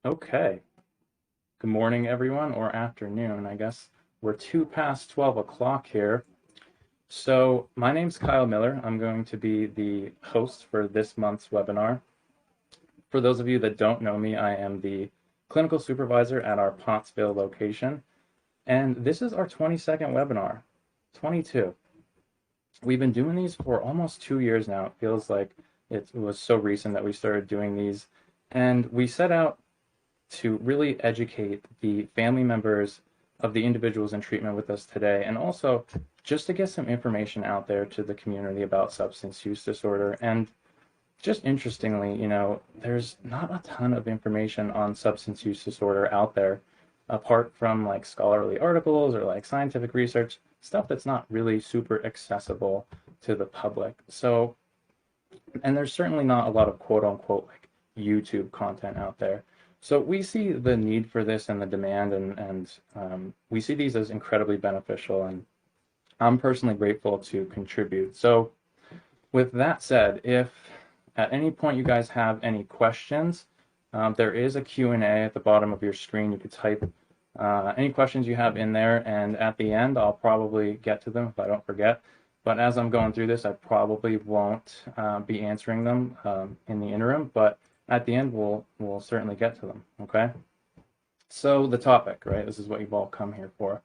Okay. Good morning, everyone, or afternoon. I guess we're 2 past 12 o'clock here. So, my name's Kyle Miller. I'm going to be the host for this month's webinar. For those of you that don't know me, I am the clinical supervisor at our Pottsville location, and this is our 22nd webinar. 22. We've been doing these for almost 2 years now. It feels like it was so recent that we started doing these, and we set out to really educate the family members of the individuals in treatment with us today, and also just to get some information out there to the community about substance use disorder. And just interestingly, there's not a ton of information on substance use disorder out there, apart from like scholarly articles or like scientific research, stuff that's not really super accessible to the public. So, and there's certainly not a lot of quote unquote like YouTube content out there. So we see the need for this and the demand, and we see these as incredibly beneficial. And I'm personally grateful to contribute. So with that said, if at any point you guys have any questions, there is a Q&A at the bottom of your screen. You could type any questions you have in there, and at the end, I'll probably get to them if I don't forget. But as I'm going through this, I probably won't be answering them in the interim, but at the end, we'll certainly get to them, okay? So the topic, right? This is what you've all come here for.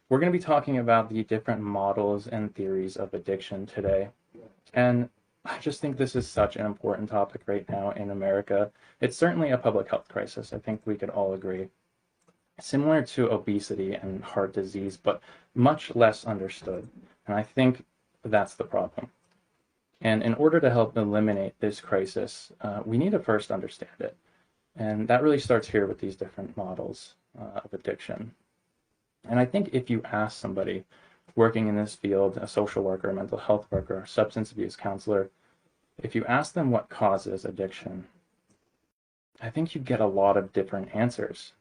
We're going to be talking about the different models and theories of addiction today. And I just think this is such an important topic right now in America. It's certainly a public health crisis. I think we could all agree. Similar to obesity and heart disease, but much less understood. And I think that's the problem. And in order to help eliminate this crisis, we need to first understand it. And that really starts here with these different models of addiction. And I think if you ask somebody working in this field, a social worker, a mental health worker, a substance abuse counselor, if you ask them what causes addiction, I think you get a lot of different answers.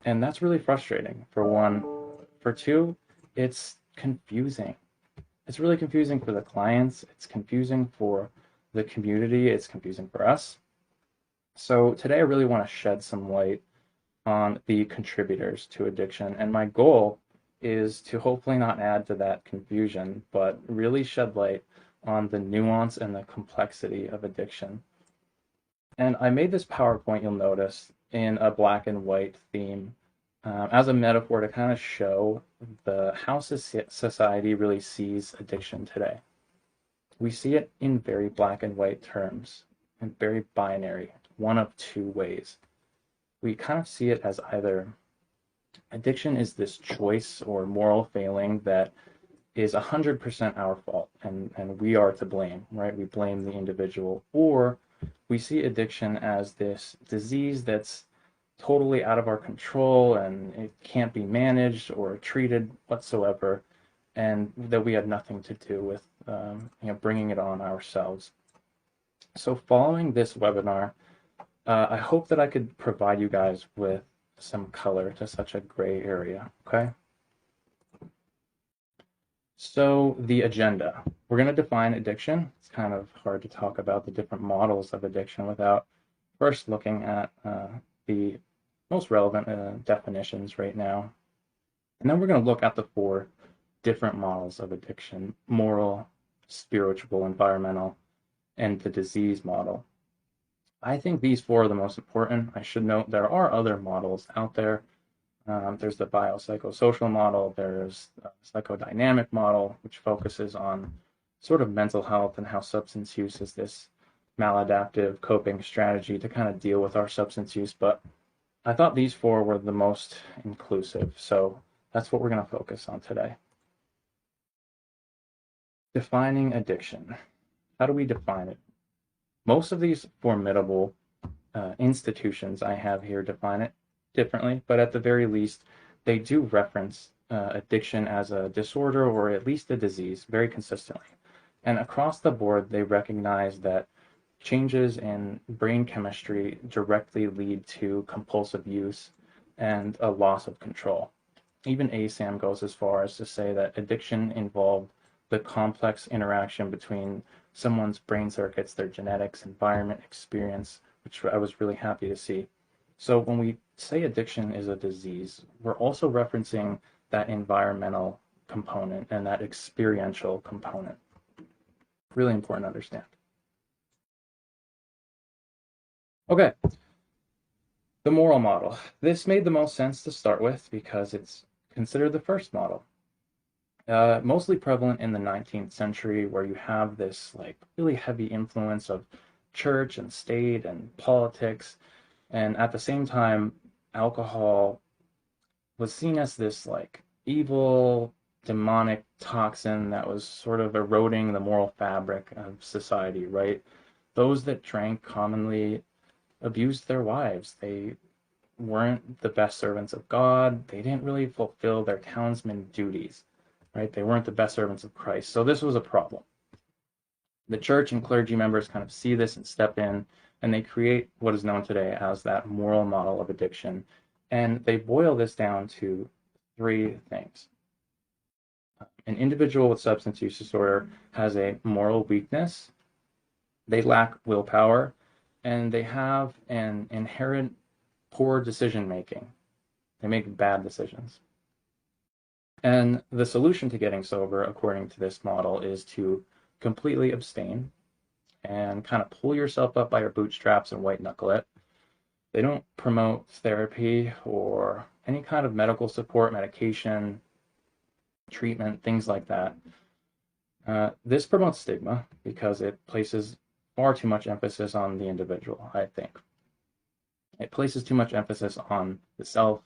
And that's really frustrating, for one. For two, it's confusing. It's really confusing for the clients, it's confusing for the community, it's confusing for us. So today I really want to shed some light on the contributors to addiction, and my goal is to hopefully not add to that confusion, but really shed light on the nuance and the complexity of addiction. And I made this PowerPoint, you'll notice, in a black and white theme as a metaphor to kind of show how society really sees addiction today. We see it in very black and white terms, and very binary, one of two ways. We kind of see it as either addiction is this choice or moral failing that is 100% our fault, and we are to blame, right? We blame the individual. Or we see addiction as this disease that's totally out of our control and it can't be managed or treated whatsoever, and that we had nothing to do with bringing it on ourselves. So following this webinar, I hope that I could provide you guys with some color to such a gray area, okay? So the agenda. We're going to define addiction. It's kind of hard to talk about the different models of addiction without first looking at the most relevant definitions right now. And then we're going to look at the four different models of addiction: moral, spiritual, environmental, and the disease model. I think these four are the most important. I should note there are other models out there. There's the biopsychosocial model, there's a psychodynamic model, which focuses on sort of mental health and how substance use is this maladaptive coping strategy to kind of deal with our substance use. But I thought these four were the most inclusive, so that's what we're going to focus on today. Defining addiction. How do we define it? Most of these formidable institutions I have here define it differently, but at the very least, they do reference addiction as a disorder or at least a disease very consistently. And across the board, they recognize that changes in brain chemistry directly lead to compulsive use and a loss of control. Even ASAM goes as far as to say that addiction involved the complex interaction between someone's brain circuits, their genetics, environment, experience, which I was really happy to see. So when we say addiction is a disease, we're also referencing that environmental component and that experiential component. Really important to understand. Okay, the moral model. This made the most sense to start with because it's considered the first model. Mostly prevalent in the 19th century, where you have this like really heavy influence of church and state and politics, and at the same time, alcohol was seen as this like evil, demonic toxin that was sort of eroding the moral fabric of society, right? Those that drank commonly abused their wives. They weren't the best servants of God. They didn't really fulfill their townsman duties, right? They weren't the best servants of Christ. So this was a problem. The church and clergy members kind of see this and step in, and they create what is known today as that moral model of addiction. And they boil this down to three things. An individual with substance use disorder has a moral weakness, they lack willpower, and they have an inherent poor decision making. They make bad decisions. And the solution to getting sober, according to this model, is to completely abstain and kind of pull yourself up by your bootstraps and white knuckle it. They don't promote therapy or any kind of medical support, medication, treatment, things like that. This promotes stigma because it places far too much emphasis on the individual, I think. It places too much emphasis on the self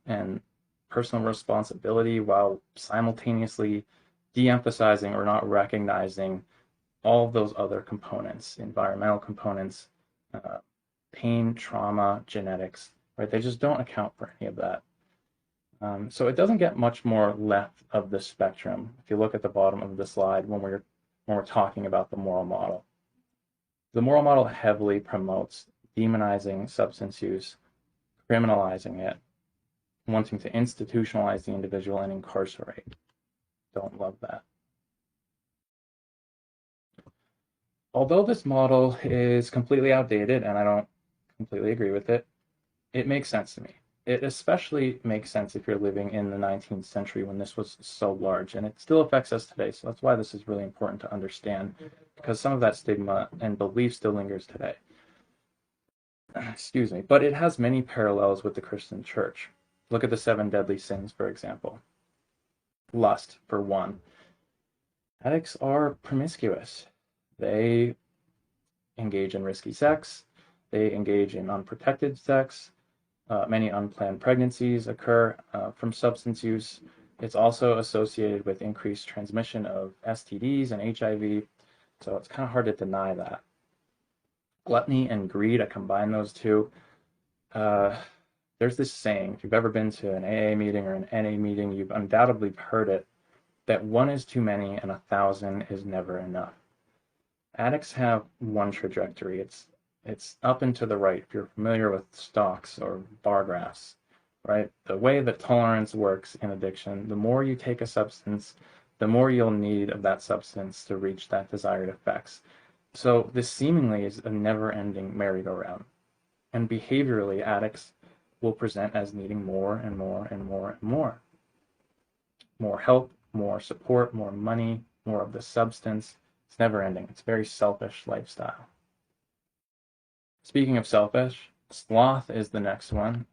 and personal responsibility while simultaneously de-emphasizing or not recognizing all of those other components, environmental components, pain, trauma, genetics, right? They just don't account for any of that. So it doesn't get much more left of the spectrum if you look at the bottom of the slide when we're talking about the moral model. The moral model heavily promotes demonizing substance use, criminalizing it, wanting to institutionalize the individual and incarcerate. Don't love that. Although this model is completely outdated and I don't completely agree with it, it makes sense to me. It especially makes sense if you're living in the 19th century when this was so large, and it still affects us today. So that's why this is really important to understand, because some of that stigma and belief still lingers today. Excuse me, but it has many parallels with the Christian church. Look at the 7 deadly sins, for example. Lust, for one. Addicts are promiscuous. They engage in risky sex. They engage in unprotected sex. Many unplanned pregnancies occur from substance use. It's also associated with increased transmission of STDs and HIV, so it's kind of hard to deny that. Gluttony and greed, I combine those two. There's this saying, if you've ever been to an AA meeting or an NA meeting, you've undoubtedly heard it, that 1 is too many and 1,000 is never enough. Addicts have one trajectory. It's up and to the right, if you're familiar with stocks or bar graphs, right? The way that tolerance works in addiction, the more you take a substance, the more you'll need of that substance to reach that desired effects. So this seemingly is a never-ending merry-go-round. And behaviorally, addicts will present as needing more and more and more and more. More help, more support, more money, more of the substance. It's never-ending. It's a very selfish lifestyle. Speaking of selfish, sloth is the next one.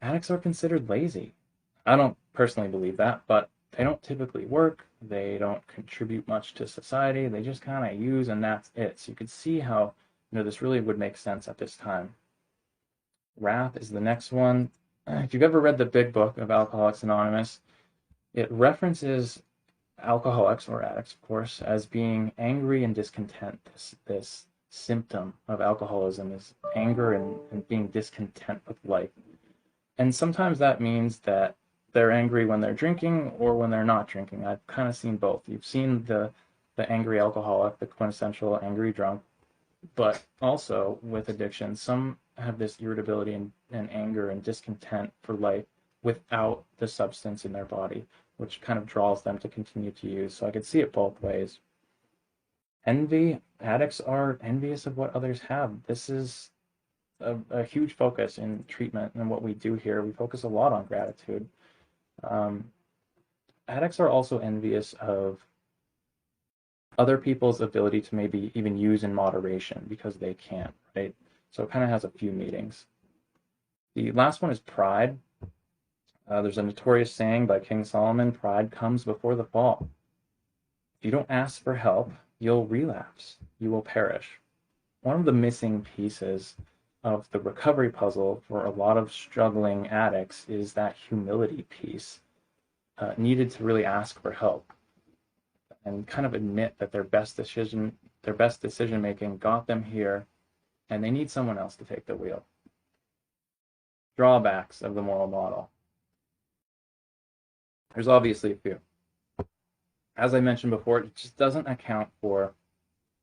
Addicts are considered lazy. I don't personally believe that, but they don't typically work. They don't contribute much to society. They just kind of use and that's it. So you could see how, this really would make sense at this time. Wrath is the next one. If you've ever read the big book of Alcoholics Anonymous, it references alcoholics, or addicts, of course, as being angry and discontent. This symptom of alcoholism is anger and being discontent with life. And sometimes that means that they're angry when they're drinking or when they're not drinking. I've kind of seen both. You've seen the angry alcoholic, the quintessential angry drunk, but also with addiction, some have this irritability and anger and discontent for life without the substance in their body, which kind of draws them to continue to use. So I could see it both ways. Envy, addicts are envious of what others have. This is a huge focus in treatment and what we do here. We focus a lot on gratitude. Um, Addicts are also envious of other people's ability to maybe even use in moderation because they can't, right? So it kind of has a few meanings. The last one is pride. There's a notorious saying by King Solomon, pride comes before the fall. If you don't ask for help, you'll relapse. You will perish. One of the missing pieces of the recovery puzzle for a lot of struggling addicts is that humility piece, needed to really ask for help and kind of admit that their best decision making got them here, and they need someone else to take the wheel. Drawbacks of the moral model. There's obviously a few. As I mentioned before, it just doesn't account for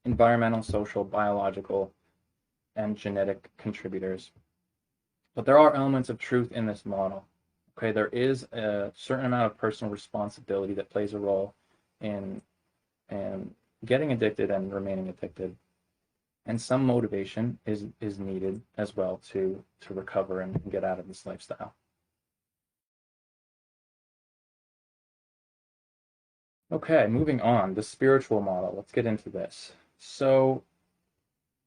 environmental, social, biological, and genetic contributors. But there are elements of truth in this model. Okay, there is a certain amount of personal responsibility that plays a role in getting addicted and remaining addicted. And some motivation is needed as well to recover and get out of this lifestyle. Okay, moving on, the spiritual model. Let's get into this. So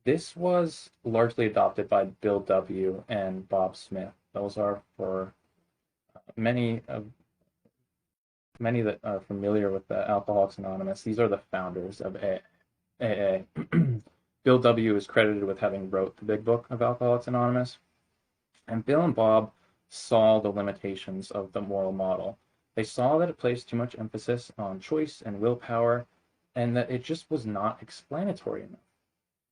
this was largely adopted by Bill W. and Bob Smith. Those are for many that are familiar with the Alcoholics Anonymous. These are the founders of AA. Bill W. is credited with having wrote the big book of Alcoholics Anonymous. And Bill and Bob saw the limitations of the moral model. They saw that it placed too much emphasis on choice and willpower, and that it just was not explanatory enough.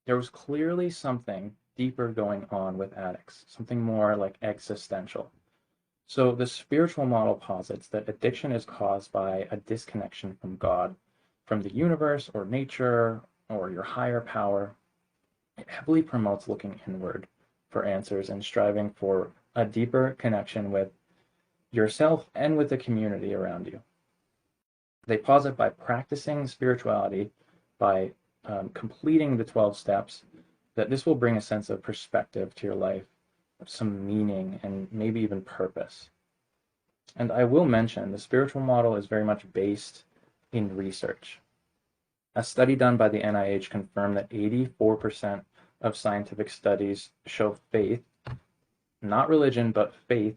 There was clearly something deeper going on with addicts, something more like existential. So the spiritual model posits that addiction is caused by a disconnection from God, from the universe or nature or your higher power. It heavily promotes looking inward for answers and striving for a deeper connection with yourself and with the community around you. They posit by practicing spirituality, by completing the 12 steps, that this will bring a sense of perspective to your life, some meaning, and maybe even purpose. And I will mention the spiritual model is very much based in research. A study done by the NIH confirmed that 84% of scientific studies show faith, not religion, but faith,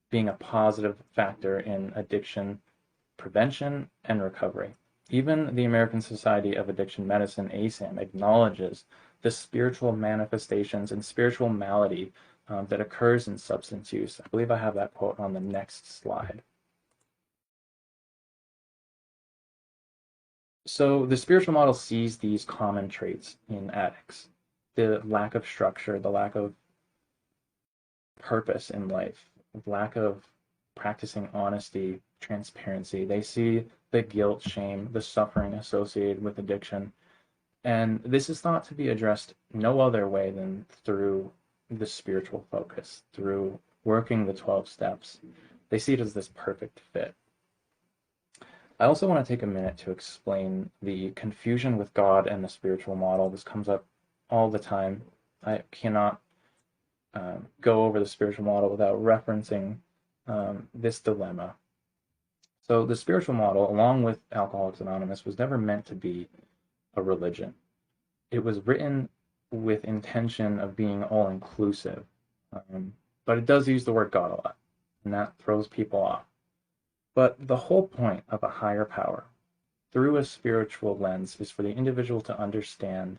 being a positive factor in addiction prevention and recovery. Even the American Society of Addiction Medicine, ASAM, acknowledges the spiritual manifestations and spiritual malady that occurs in substance use. I believe I have that quote on the next slide. So the spiritual model sees these common traits in addicts: the lack of structure, the lack of purpose in life, lack of practicing honesty, transparency. They see the guilt, shame, the suffering associated with addiction. And this is thought to be addressed no other way than through the spiritual focus, through working the 12 steps. They see it as this perfect fit. I also want to take a minute to explain the confusion with God and the spiritual model. This comes up all the time. I cannot go over the spiritual model without referencing this dilemma. So the spiritual model, along with Alcoholics Anonymous, was never meant to be a religion. It was written with intention of being all-inclusive, but it does use the word God a lot, and that throws people off. But the whole point of a higher power through a spiritual lens is for the individual to understand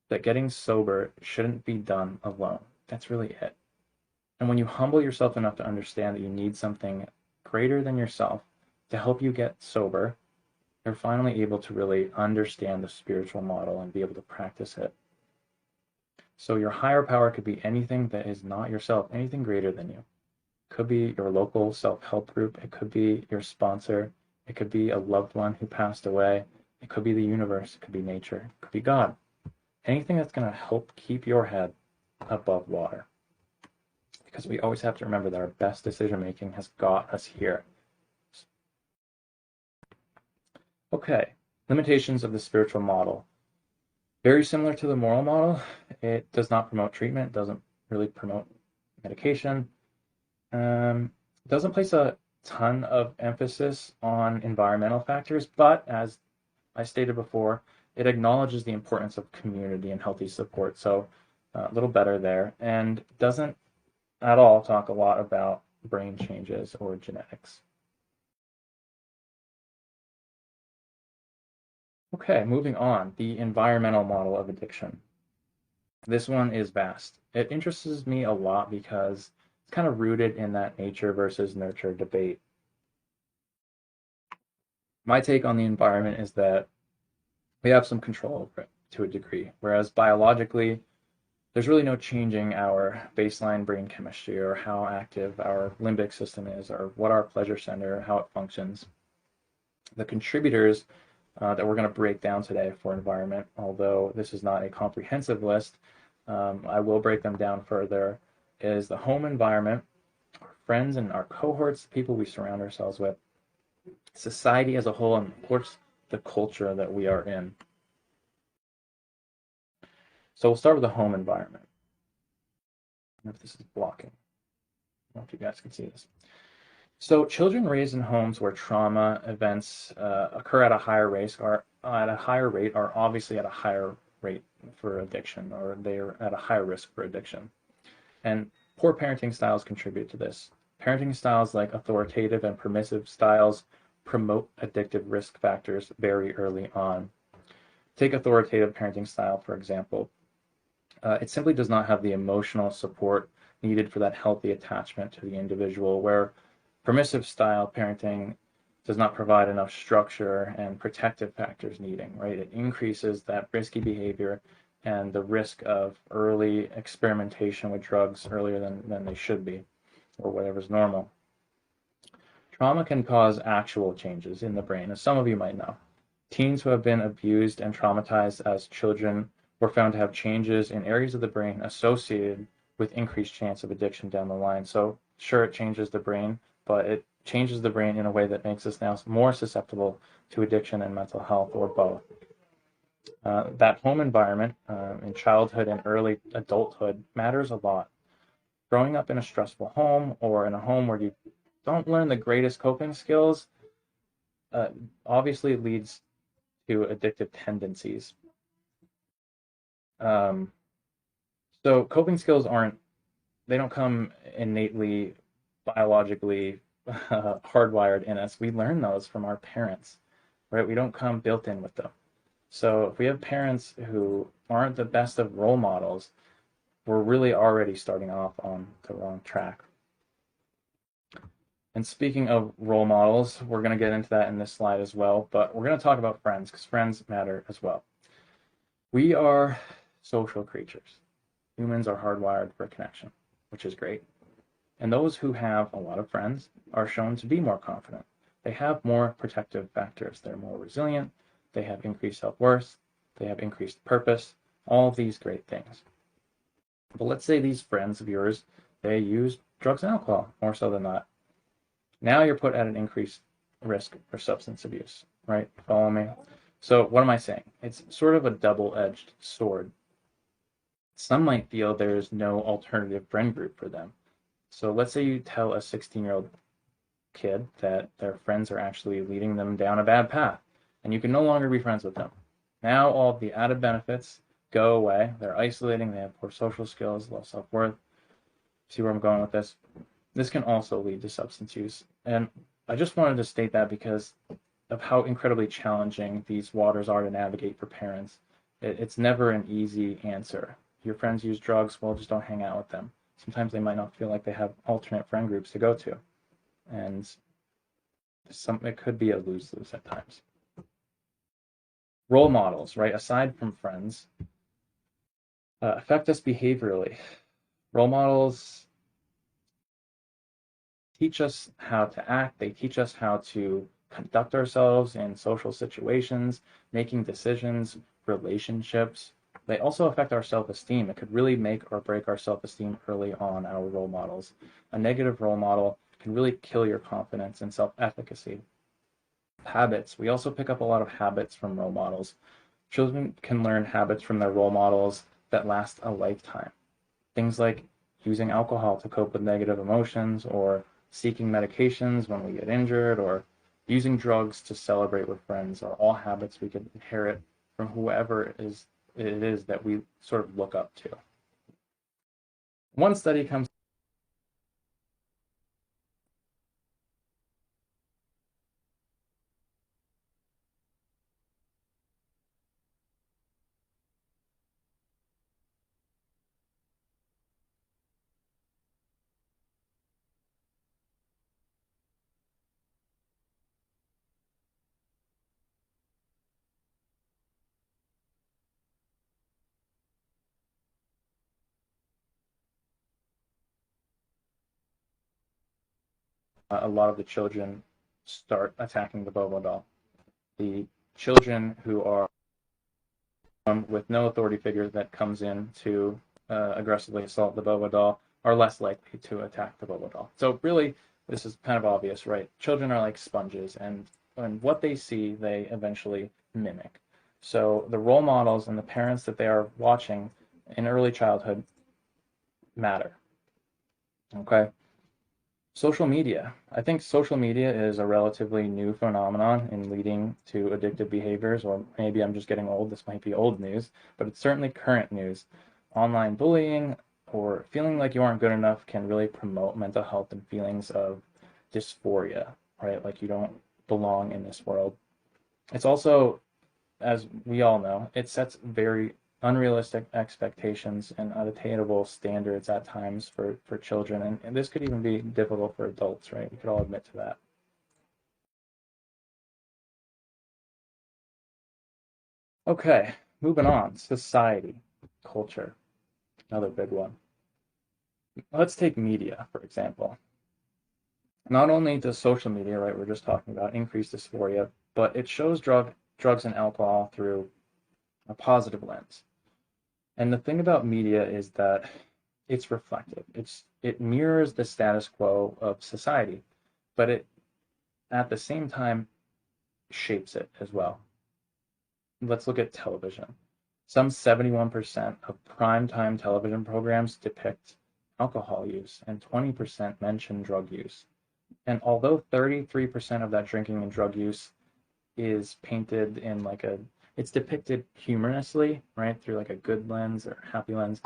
that getting sober shouldn't be done alone. That's really it. And when you humble yourself enough to understand that you need something greater than yourself to help you get sober, you're finally able to really understand the spiritual model and be able to practice it. So your higher power could be anything that is not yourself, anything greater than you. It could be your local self-help group. It could be your sponsor. It could be a loved one who passed away. It could be the universe. It could be nature. It could be God. Anything that's going to help keep your head above water. Because we always have to remember that our best decision-making has got us here. Okay, limitations of the spiritual model. Very similar to the moral model, it does not promote treatment, doesn't really promote medication. Doesn't place a ton of emphasis on environmental factors, but as I stated before, it acknowledges the importance of community and healthy support. So a little better there, and doesn't at all talk a lot about brain changes or genetics. Okay, moving on, the environmental model of addiction. This one is vast. It interests me a lot because it's kind of rooted in that nature versus nurture debate. My take on the environment is that we have some control over it to a degree, whereas biologically, there's really no changing our baseline brain chemistry or how active our limbic system is or what our pleasure center, how it functions. The contributors that we're going to break down today for environment, although this is not a comprehensive list, I will break them down further, is the home environment, our friends and our cohorts, the people we surround ourselves with, society as a whole, and of course, the culture that we are in. So we'll start with the home environment. I don't know if this is blocking. I don't know if you guys can see this. So children raised in homes where trauma events occur at a higher rate are obviously at a higher rate for addiction, or they're at a higher risk for addiction. And poor parenting styles contribute to this. Parenting styles like authoritative and permissive styles promote addictive risk factors very early on. Take authoritative parenting style, for example. It simply does not have the emotional support needed for that healthy attachment to the individual, where permissive style parenting does not provide enough structure and protective factors needing, right? It increases that risky behavior and the risk of early experimentation with drugs earlier than they should be, or whatever's normal. Trauma can cause actual changes in the brain, as some of you might know. Teens who have been abused and traumatized as children were found to have changes in areas of the brain associated with increased chance of addiction down the line. So sure, it changes the brain, but it changes the brain in a way that makes us now more susceptible to addiction and mental health, or both. That home environment in childhood and early adulthood matters a lot. Growing up in a stressful home, or in a home where you don't learn the greatest coping skills, obviously leads to addictive tendencies. So coping skills they don't come innately, biologically hardwired in us. We learn those from our parents, right? We don't come built in with them. So if we have parents who aren't the best of role models, we're really already starting off on the wrong track. And speaking of role models, we're going to get into that in this slide as well, but we're going to talk about friends, because friends matter as well. We are social creatures. Humans are hardwired for connection, which is great. And those who have a lot of friends are shown to be more confident. They have more protective factors. They're more resilient. They have increased self-worth. They have increased purpose. All of these great things. But let's say these friends of yours, they use drugs and alcohol, more so than not. Now you're put at an increased risk for substance abuse, right? Follow me? So what am I saying? It's sort of a double-edged sword. Some might feel there's no alternative friend group for them. So let's say you tell a 16-year-old kid that their friends are actually leading them down a bad path, and you can no longer be friends with them. Now all of the added benefits go away. They're isolating, they have poor social skills, low self-worth. See where I'm going with this? This can also lead to substance use. And I just wanted to state that because of how incredibly challenging these waters are to navigate for parents. It's never an easy answer. Your friends use drugs, well, just don't hang out with them. Sometimes they might not feel like they have alternate friend groups to go to. And it could be a lose-lose at times. Role models, right, aside from friends, affect us behaviorally. Role models teach us how to act. They teach us how to conduct ourselves in social situations, making decisions, relationships. They also affect our self-esteem. It could really make or break our self-esteem early on, our role models. A negative role model can really kill your confidence and self-efficacy. Habits. We also pick up a lot of habits from role models. Children can learn habits from their role models that last a lifetime. Things like using alcohol to cope with negative emotions, or seeking medications when we get injured, or using drugs to celebrate with friends are all habits we can inherit from whoever it is that we sort of look up to. One study comes a lot of the children start attacking the Bobo doll. The children who are with no authority figure that comes in to aggressively assault the Bobo doll are less likely to attack the Bobo doll. So really, this is kind of obvious, right? Children are like sponges, and what they see, they eventually mimic. So the role models and the parents that they are watching in early childhood matter. Okay. Social media. I think social media is a relatively new phenomenon in leading to addictive behaviors, or maybe I'm just getting old. This might be old news, but it's certainly current news. Online bullying or feeling like you aren't good enough can really promote mental health and feelings of dysphoria, right? Like you don't belong in this world. It's also, as we all know, it sets very unrealistic expectations and unattainable standards at times for children. And this could even be difficult for adults, right? We could all admit to that. Okay, moving on. Society, culture, another big one. Let's take media, for example. Not only does social media, right, we're just talking about increase dysphoria, but it shows drugs and alcohol through a positive lens. And the thing about media is that it's reflective. It mirrors the status quo of society, but it at the same time shapes it as well. Let's look at television. Some 71% of primetime television programs depict alcohol use, and 20% mention drug use. And although 33% of that drinking and drug use is painted in it's depicted humorously, right, through like a good lens or happy lens,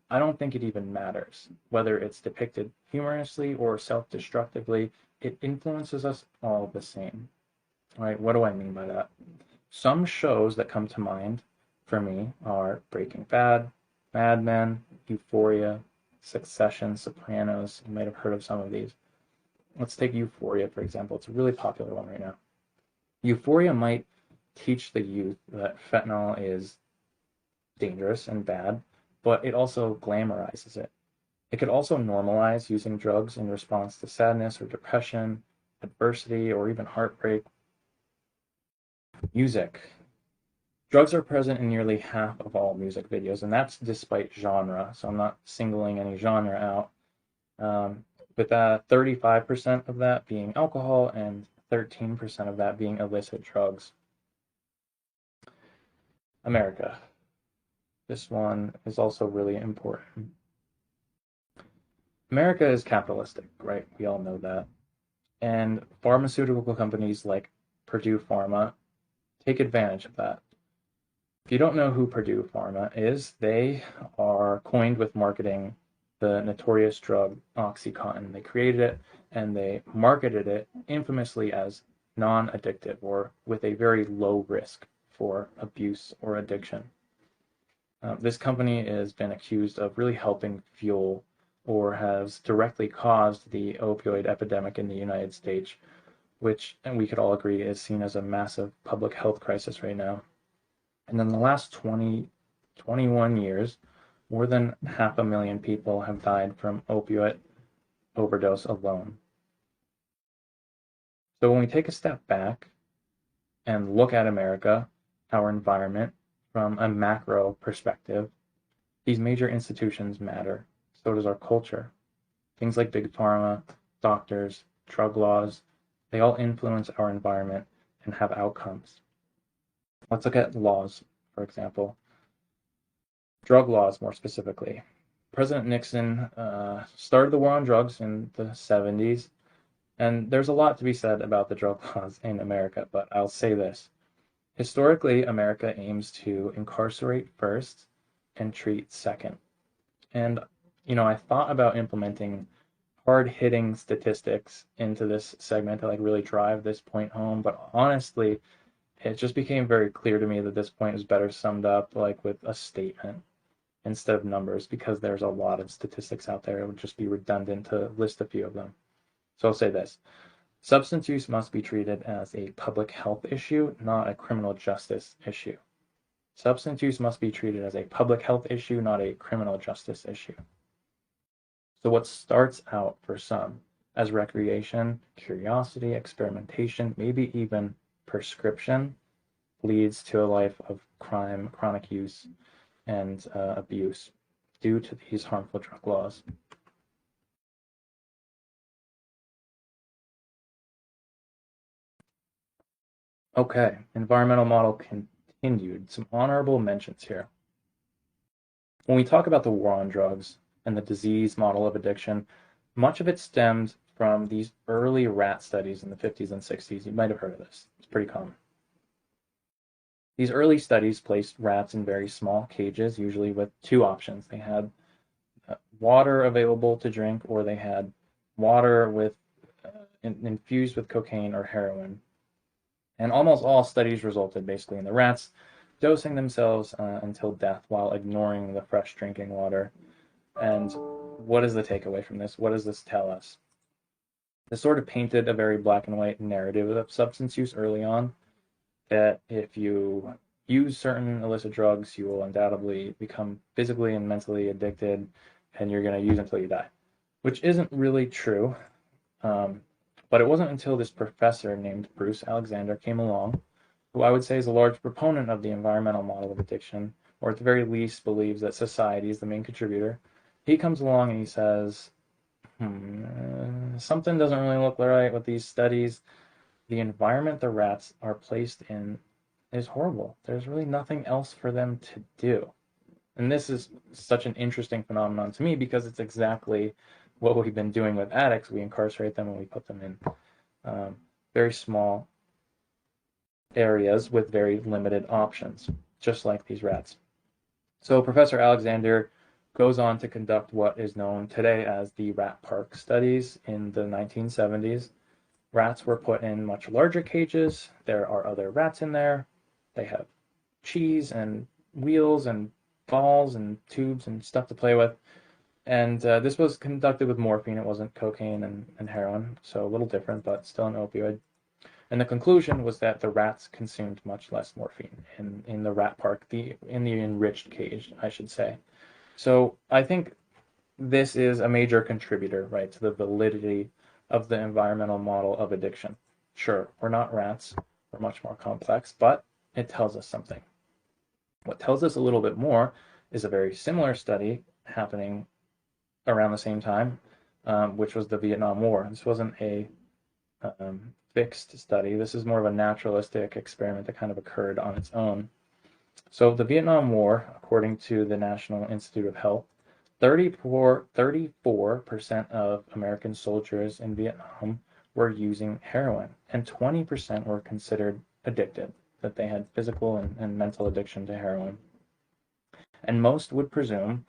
I don't think it even matters whether it's depicted humorously or self-destructively. It influences us all the same, right? What do I mean by that? Some shows that come to mind for me are Breaking Bad, Mad Men, Euphoria, Succession, Sopranos. You might have heard of some of these. Let's take Euphoria, for example. It's a really popular one right now. Euphoria might teach the youth that fentanyl is dangerous and bad, but it also glamorizes it. It could also normalize using drugs in response to sadness or depression, adversity, or even heartbreak. Music. Drugs are present in nearly half of all music videos, and that's despite genre, so I'm not singling any genre out. With 35% of that being alcohol and 13% of that being illicit drugs. America. This one is also really important. America is capitalistic, right? We all know that. And pharmaceutical companies like Purdue Pharma take advantage of that. If you don't know who Purdue Pharma is, they are coined with marketing the notorious drug OxyContin. They created it and they marketed it infamously as non-addictive or with a very low risk for abuse or addiction. This company has been accused of really helping fuel or has directly caused the opioid epidemic in the United States, which, and we could all agree, is seen as a massive public health crisis right now. And in the last 21 years, more than 500,000 people have died from opioid overdose alone. So when we take a step back and look at America, our environment, from a macro perspective, these major institutions matter. So does our culture. Things like big pharma, doctors, drug laws, they all influence our environment and have outcomes. Let's look at laws, for example. Drug laws, more specifically. President Nixon started the war on drugs in the 70s, and there's a lot to be said about the drug laws in America, but I'll say this. Historically, America aims to incarcerate first and treat second. And, I thought about implementing hard-hitting statistics into this segment to like really drive this point home, but honestly, it just became very clear to me that this point is better summed up like with a statement instead of numbers because there's a lot of statistics out there. It would just be redundant to list a few of them. So I'll say this. Substance use must be treated as a public health issue, not a criminal justice issue. Substance use must be treated as a public health issue, not a criminal justice issue. So what starts out for some as recreation, curiosity, experimentation, maybe even prescription leads to a life of crime, chronic use, and abuse due to these harmful drug laws. Okay, environmental model continued. Some honorable mentions here. When we talk about the war on drugs and the disease model of addiction, much of it stemmed from these early rat studies in the 50s and 60s. You might have heard of this. It's pretty common. These early studies placed rats in very small cages, usually with two options. They had water available to drink, or they had water with infused with cocaine or heroin. And almost all studies resulted basically in the rats dosing themselves until death while ignoring the fresh drinking water. And what is the takeaway from this? What does this tell us? This sort of painted a very black and white narrative of substance use early on, that if you use certain illicit drugs, you will undoubtedly become physically and mentally addicted, and you're going to use until you die, which isn't really true. But it wasn't until this professor named Bruce Alexander came along, who I would say is a large proponent of the environmental model of addiction, or at the very least believes that society is the main contributor. He comes along and he says, something doesn't really look right with these studies. The environment the rats are placed in is horrible. There's really nothing else for them to do. And this is such an interesting phenomenon to me because it's exactly what we've been doing with addicts. We incarcerate them and we put them in very small areas with very limited options, just like these rats. So Professor Alexander goes on to conduct what is known today as the rat park studies in the 1970s. Rats were put in much larger cages. There are other rats in there. They have cheese and wheels and balls and tubes and stuff to play with. And this was conducted with morphine. It wasn't cocaine and heroin, so a little different, but still an opioid. And the conclusion was that the rats consumed much less morphine in the rat park, in the enriched cage, I should say. So I think this is a major contributor, right, to the validity of the environmental model of addiction. Sure, we're not rats, we're much more complex, but it tells us something. What tells us a little bit more is a very similar study happening around the same time, which was the Vietnam War. This wasn't a fixed study. This is more of a naturalistic experiment that kind of occurred on its own. So the Vietnam War, according to the National Institute of Health, 34% of American soldiers in Vietnam were using heroin, and 20% were considered addicted, that they had physical and mental addiction to heroin. And most would presume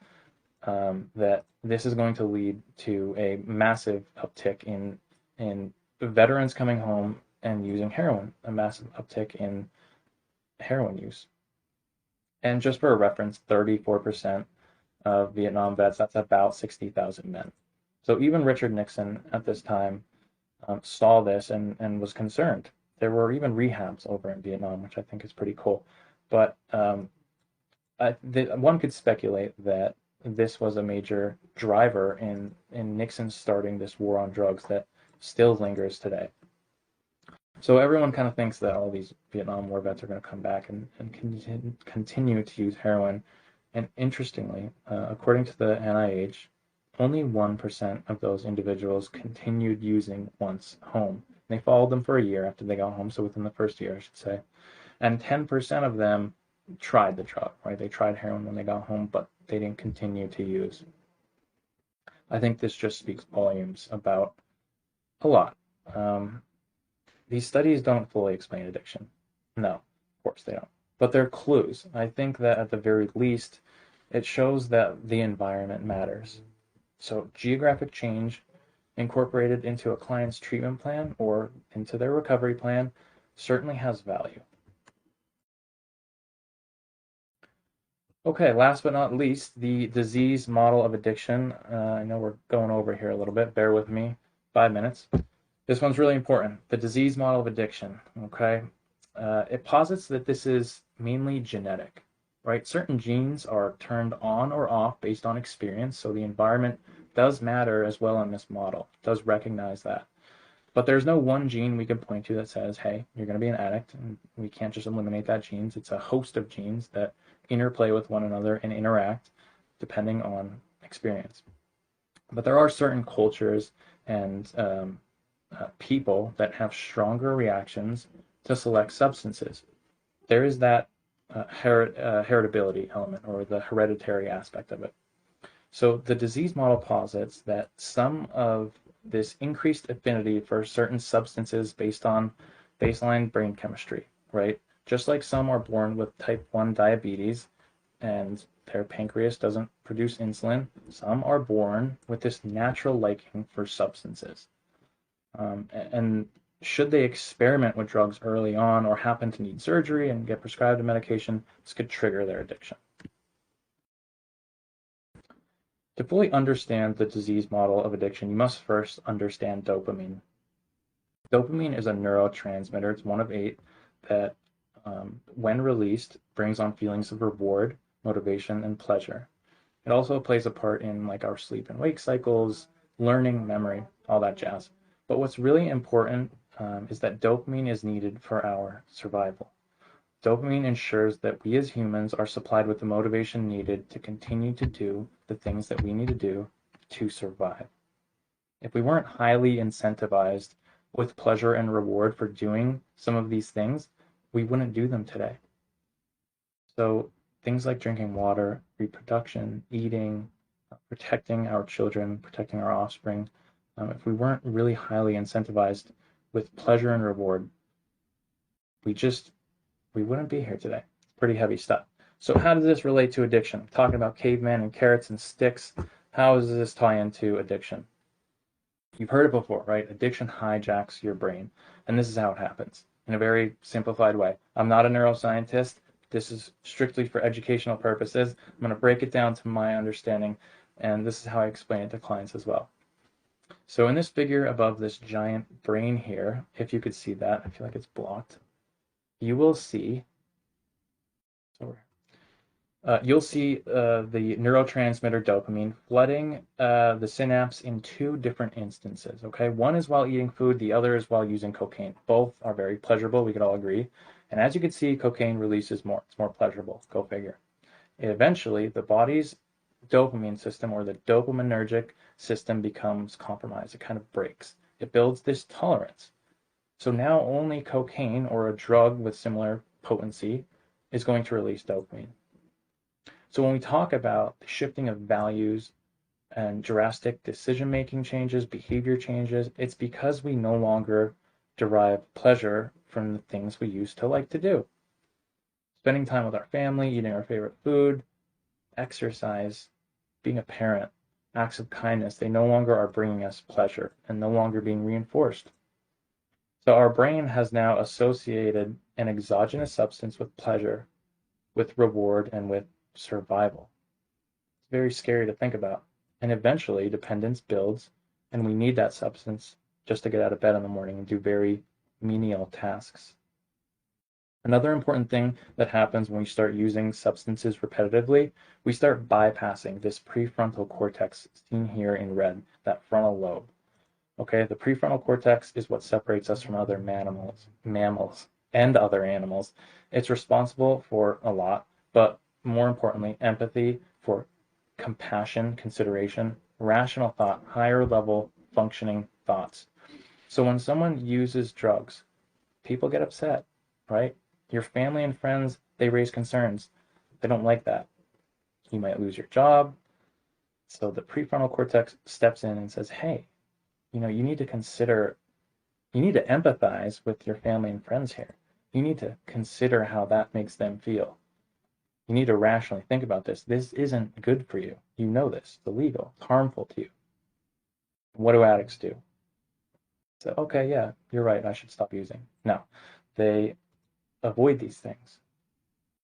that this is going to lead to a massive uptick in veterans coming home and using heroin, a massive uptick in heroin use. And just for a reference, 34% of Vietnam vets, that's about 60,000 men. So even Richard Nixon at this time saw this and was concerned. There were even rehabs over in Vietnam, which I think is pretty cool. But one could speculate that this was a major driver in Nixon starting this war on drugs that still lingers today. So everyone kind of thinks that all these Vietnam War vets are going to come back and continue to use heroin. And interestingly, according to the NIH, only 1% of those individuals continued using once home. They followed them for a year after they got home, so within the first year, I should say. And 10% of them tried the drug, right? They tried heroin when they got home, but they didn't continue to use. I think this just speaks volumes about a lot. These studies don't fully explain addiction. No, of course they don't. But they're clues. I think that at the very least, it shows that the environment matters. So geographic change incorporated into a client's treatment plan or into their recovery plan certainly has value. Okay, last but not least, the disease model of addiction. I know we're going over here a little bit. Bear with me. 5 minutes. This one's really important. The disease model of addiction. Okay, it posits that this is mainly genetic, right? Certain genes are turned on or off based on experience, so the environment does matter as well in this model. It does recognize that. But there's no one gene we can point to that says, hey, you're going to be an addict, and we can't just eliminate that gene. It's a host of genes that interplay with one another and interact depending on experience. But there are certain cultures and people that have stronger reactions to select substances. There is that heritability element or the hereditary aspect of it. So the disease model posits that some of this increased affinity for certain substances based on baseline brain chemistry, right? Just like some are born with type 1 diabetes and their pancreas doesn't produce insulin, some are born with this natural liking for substances. And should they experiment with drugs early on or happen to need surgery and get prescribed a medication, this could trigger their addiction. To fully understand the disease model of addiction, you must first understand dopamine. Dopamine is a neurotransmitter. It's one of 8 that, when released, brings on feelings of reward, motivation, and pleasure. It also plays a part in like our sleep and wake cycles, learning, memory, all that jazz. But what's really important is that dopamine is needed for our survival. Dopamine ensures that we as humans are supplied with the motivation needed to continue to do the things that we need to do to survive. If we weren't highly incentivized with pleasure and reward for doing some of these things, we wouldn't do them today. So things like drinking water, reproduction, eating, protecting our children, protecting our offspring, if we weren't really highly incentivized with pleasure and reward, we wouldn't be here today. It's pretty heavy stuff. So how does this relate to addiction? I'm talking about caveman and carrots and sticks. How does this tie into addiction? You've heard it before, right? Addiction hijacks your brain. And this is how it happens in a very simplified way. I'm not a neuroscientist. This is strictly for educational purposes. I'm going to break it down to my understanding, and this is how I explain it to clients as well. So in this figure above this giant brain here, if you could see that, I feel like it's blocked, you will see, you'll see the neurotransmitter dopamine flooding the synapse in 2 different instances, okay? One is while eating food, the other is while using cocaine. Both are very pleasurable, we could all agree. And as you can see, cocaine releases more. It's more pleasurable, go figure. Eventually, the body's dopamine system or the dopaminergic system becomes compromised. It kind of breaks. It builds this tolerance. So now only cocaine or a drug with similar potency is going to release dopamine. So when we talk about the shifting of values and drastic decision-making changes, behavior changes, it's because we no longer derive pleasure from the things we used to like to do. Spending time with our family, eating our favorite food, exercise, being a parent, acts of kindness, they no longer are bringing us pleasure and no longer being reinforced. So our brain has now associated an exogenous substance with pleasure, with reward, and with survival. It's very scary to think about. And eventually, dependence builds, and we need that substance just to get out of bed in the morning and do very menial tasks. Another important thing that happens when we start using substances repetitively, we start bypassing this prefrontal cortex seen here in red, that frontal lobe. Okay, the prefrontal cortex is what separates us from other mammals, and other animals. It's responsible for a lot, but more importantly, empathy, for compassion, consideration, rational thought, higher level functioning thoughts. So when someone uses drugs, people get upset, right? Your family and friends, they raise concerns. They don't like that. You might lose your job. So the prefrontal cortex steps in and says, hey, you need to consider, you need to empathize with your family and friends here. You need to consider how that makes them feel. You need to rationally think about this. This isn't good for you. You know this. It's illegal. It's harmful to you. What do addicts do? So, okay, yeah, you're right. I should stop using. No, they avoid these things.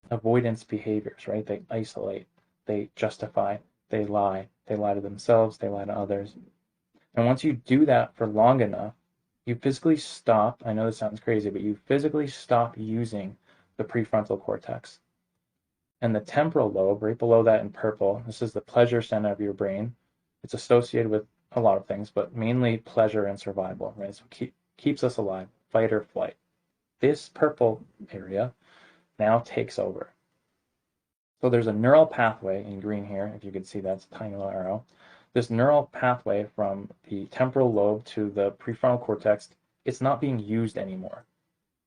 Avoidance behaviors, right? They isolate, they justify, they lie to themselves, they lie to others. And once you do that for long enough, you physically stop. I know this sounds crazy, but you physically stop using the prefrontal cortex. And the temporal lobe, right below that in purple, this is the pleasure center of your brain. It's associated with a lot of things, but mainly pleasure and survival, right? So keeps us alive, fight or flight. This purple area now takes over. So there's a neural pathway in green here, if you can see that's a tiny little arrow. This neural pathway from the temporal lobe to the prefrontal cortex, it's not being used anymore.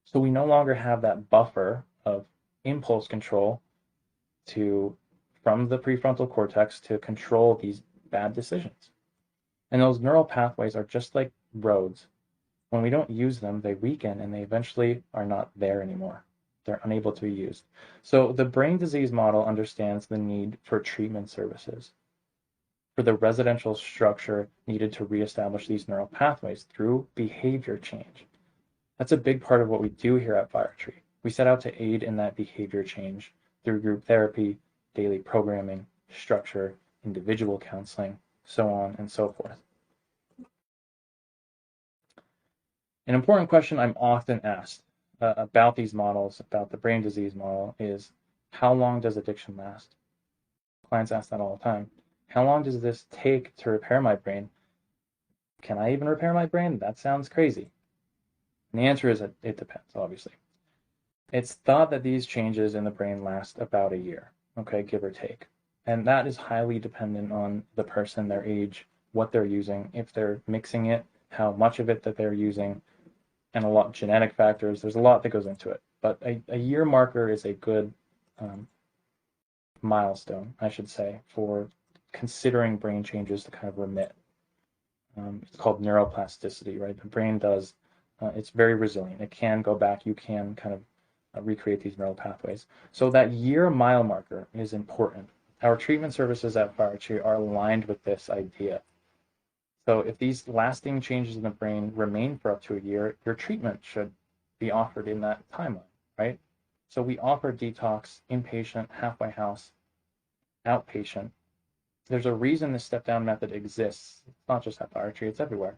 So we no longer have that buffer of impulse control from the prefrontal cortex to control these bad decisions. And those neural pathways are just like roads. When we don't use them, they weaken and they eventually are not there anymore. They're unable to be used. So the brain disease model understands the need for treatment services, for the residential structure needed to reestablish these neural pathways through behavior change. That's a big part of what we do here at Firetree. We set out to aid in that behavior change through group therapy, daily programming, structure, individual counseling, so on and so forth. An important question I'm often asked about these models, about the brain disease model, is how long does addiction last? Clients ask that all the time. How long does this take to repair my brain? Can I even repair my brain? That sounds crazy. And the answer is that it depends, obviously. It's thought that these changes in the brain last about a year, okay, give or take. And that is highly dependent on the person, their age, what they're using, if they're mixing it, how much of it that they're using, and a lot genetic factors. There's a lot that goes into it. But a year marker is a good milestone, I should say, for considering brain changes to kind of remit. It's called neuroplasticity, right? The brain does, it's very resilient. It can go back. You can kind of recreate these neural pathways. So that year mile marker is important. Our treatment services at Firetree are aligned with this idea. So if these lasting changes in the brain remain for up to a year, your treatment should be offered in that timeline, right? So we offer detox, inpatient, halfway house, outpatient. There's a reason this step-down method exists. It's not just at Firetree, it's everywhere.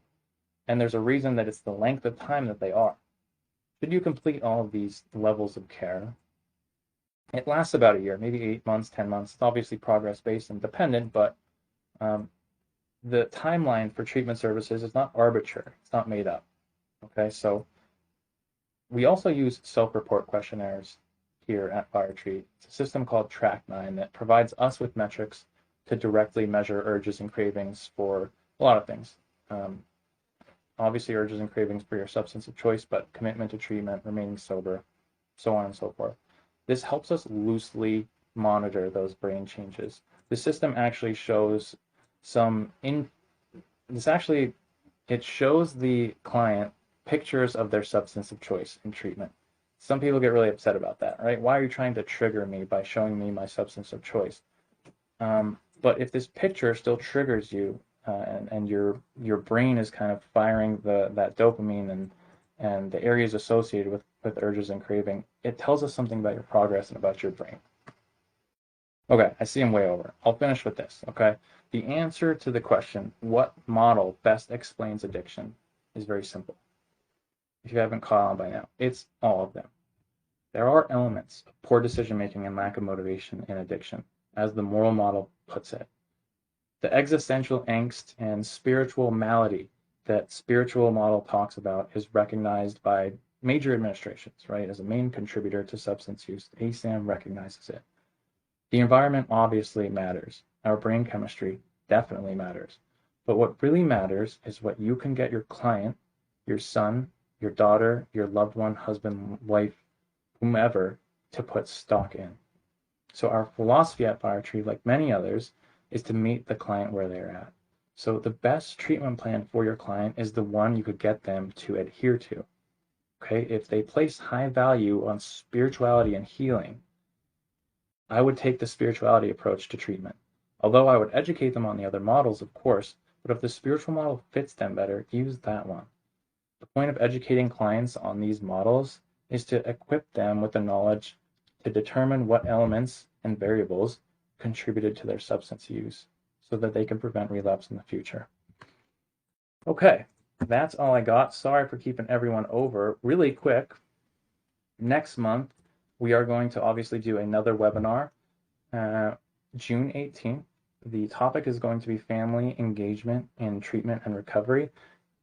And there's a reason that it's the length of time that they are. Should you complete all of these levels of care, it lasts about a year, maybe 8 months, 10 months. It's obviously progress-based and dependent, but the timeline for treatment services is not arbitrary. It's not made up. Okay, so we also use self-report questionnaires here at Firetree. It's a system called Track9 that provides us with metrics to directly measure urges and cravings for a lot of things. Obviously, urges and cravings for your substance of choice, but commitment to treatment, remaining sober, so on and so forth. This helps us loosely monitor those brain changes. The system actually shows it shows the client pictures of their substance of choice in treatment. Some people get really upset about that, right? Why are you trying to trigger me by showing me my substance of choice? But if this picture still triggers you and your brain is kind of firing that dopamine and the areas associated with urges and craving, it tells us something about your progress and about your brain. Okay, I see I'm way over. I'll finish with this, okay? The answer to the question, what model best explains addiction, is very simple. If you haven't caught on by now, it's all of them. There are elements of poor decision-making and lack of motivation in addiction, as the moral model puts it. The existential angst and spiritual malady that spiritual model talks about is recognized by major administrations, right, as a main contributor to substance use. ASAM recognizes it. The environment obviously matters. Our brain chemistry definitely matters. But what really matters is what you can get your client, your son, your daughter, your loved one, husband, wife, whomever, to put stock in. So our philosophy at Firetree, like many others, is to meet the client where they're at. So the best treatment plan for your client is the one you could get them to adhere to. Okay, if they place high value on spirituality and healing, I would take the spirituality approach to treatment. Although I would educate them on the other models, of course, but if the spiritual model fits them better, use that one. The point of educating clients on these models is to equip them with the knowledge to determine what elements and variables contributed to their substance use so that they can prevent relapse in the future. Okay, that's all I got. Sorry for keeping everyone over. Really quick, next month, we are going to obviously do another webinar, June 18th. The topic is going to be family engagement in treatment and recovery.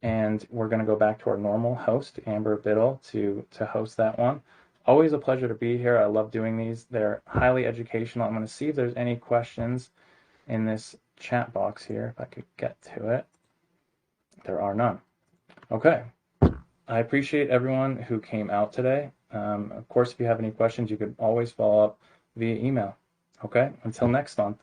And we're going to go back to our normal host, Amber Biddle, to host that one. Always a pleasure to be here. I love doing these. They're highly educational. I'm going to see if there's any questions in this chat box here, if I could get to it. There are none. Okay. I appreciate everyone who came out today. Of course, if you have any questions, you could always follow up via email. Okay, until next month.